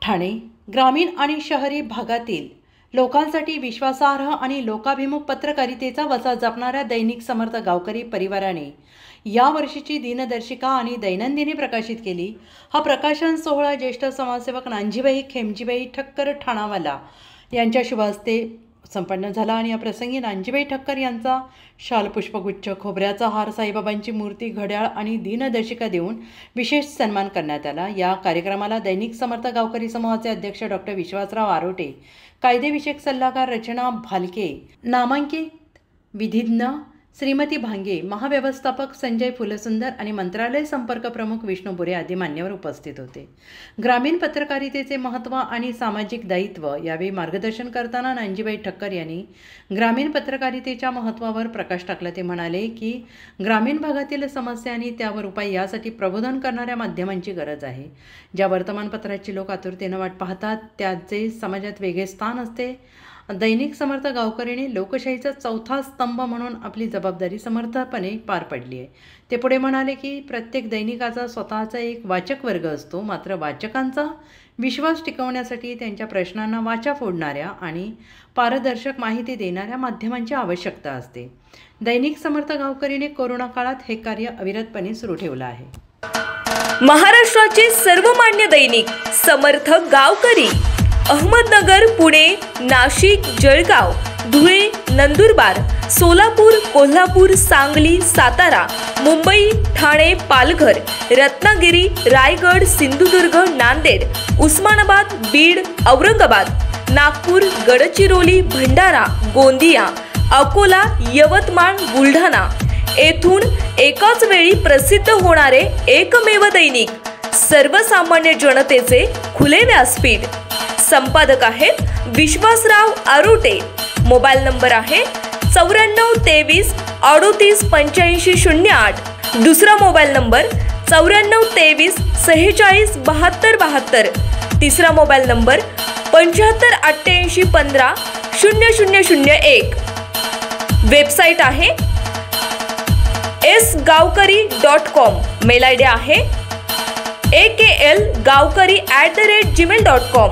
ठाणे ग्रामीण आणि शहरी भागातील लोकांसाठी विश्वासार्ह आणि लोकाभिमुख पत्रकारितेचा वसा जपणाऱ्या दैनिक समर्थ गावकरी परिवाराने या वर्षीची दिनदर्शिका आणि दैनंदिनी प्रकाशित केली। हा प्रकाशन सोहळा ज्येष्ठ समाजसेवक नांजीबाई खेमजीबाई ठक्कर ठाणावाला यांच्या शुभ हस्ते संपन्न झाला आणि या प्रसंगी नांजीबाई ठक्कर यांचा शाल पुष्पगुच्छ, खोबऱ्याचा हार, साईबाबांची मूर्ती, घड्याळ आणि दिनदर्शिका देऊन विशेष सन्मान करण्यात आला। या कार्यक्रमाला दैनिक समर्थ गावकरी समूहाचे अध्यक्ष डॉक्टर विश्वासराव आरोटे, कायदेविषयक सल्लागार रचना भालके, नामांकित विधिज्ञ श्रीमती भांगे, महाव्यवस्थापक संजय फुलसुंदर आणि मंत्रालय संपर्क प्रमुख विष्णू बुरे आदी मान्यवर उपस्थित होते। ग्रामीण पत्रकारितेचे महत्त्व आणि सामाजिक दायित्व यावेळी मार्गदर्शन करताना नांजीबाई ठक्कर यांनी ग्रामीण पत्रकारितेच्या महत्त्वावर प्रकाश टाकला। ते म्हणाले की ग्रामीण भागातील समस्या आणि त्यावर उपाय यासाठी प्रबोधन करणाऱ्या माध्यमांची गरज आहे। ज्या वर्तमानपत्राची लोक आतुरतेने वाट पाहतात त्याचे समाजात वेगळे स्थान असते। दैनिक समर्थ गावकरीने लोकशाहीचा चौथा स्तंभ म्हणून आपली जबाबदारी समर्थपणे पार पाडली आहे। ते पुढे म्हणाले की प्रत्येक दैनिकाचा स्वतःचा एक वाचक वर्ग असतो, मात्र वाचकांचा विश्वास टिकवण्यासाठी त्यांच्या प्रश्नांना वाचा फोडणाऱ्या आणि पारदर्शक माहिती देणाऱ्या माध्यमांची आवश्यकता असते। दैनिक समर्थ गावकरीने कोरोना काळात हे कार्य अविरतपणे सुरू ठेवलं आहे। महाराष्ट्राचे सर्वमान्य दैनिक समर्थ गावकरी अहमदनगर, पुणे, नाशिक, जळगाव, धुळे, नंदुरबार, सोलापूर, कोल्हापूर, सांगली, सातारा, मुंबई, ठाणे, पालघर, रत्नागिरी, रायगड, सिंधुदुर्ग, नांदेड, उस्मानाबाद, बीड, औरंगाबाद, नागपूर, गडचिरोली, भंडारा, गोंदिया, अकोला, यवतमाळ, बुलढाणा येथून एकाच वेळी प्रसिद्ध होणारे एकमेव दैनिक, सर्वसामान्य जनतेचे खुले व्यासपीठ। संपादक आहेत विश्वासराव आरोटे। मोबाईल नंबर आहे 9423 38 85 08। दुसरा मोबाईल नंबर 9423 46 72 72। तिसरा मोबाईल नंबर 75 88 15 0001। वेबसाईट आहे sgavkari.com। मेल आयडी आहे aklgavkari@gmail.com।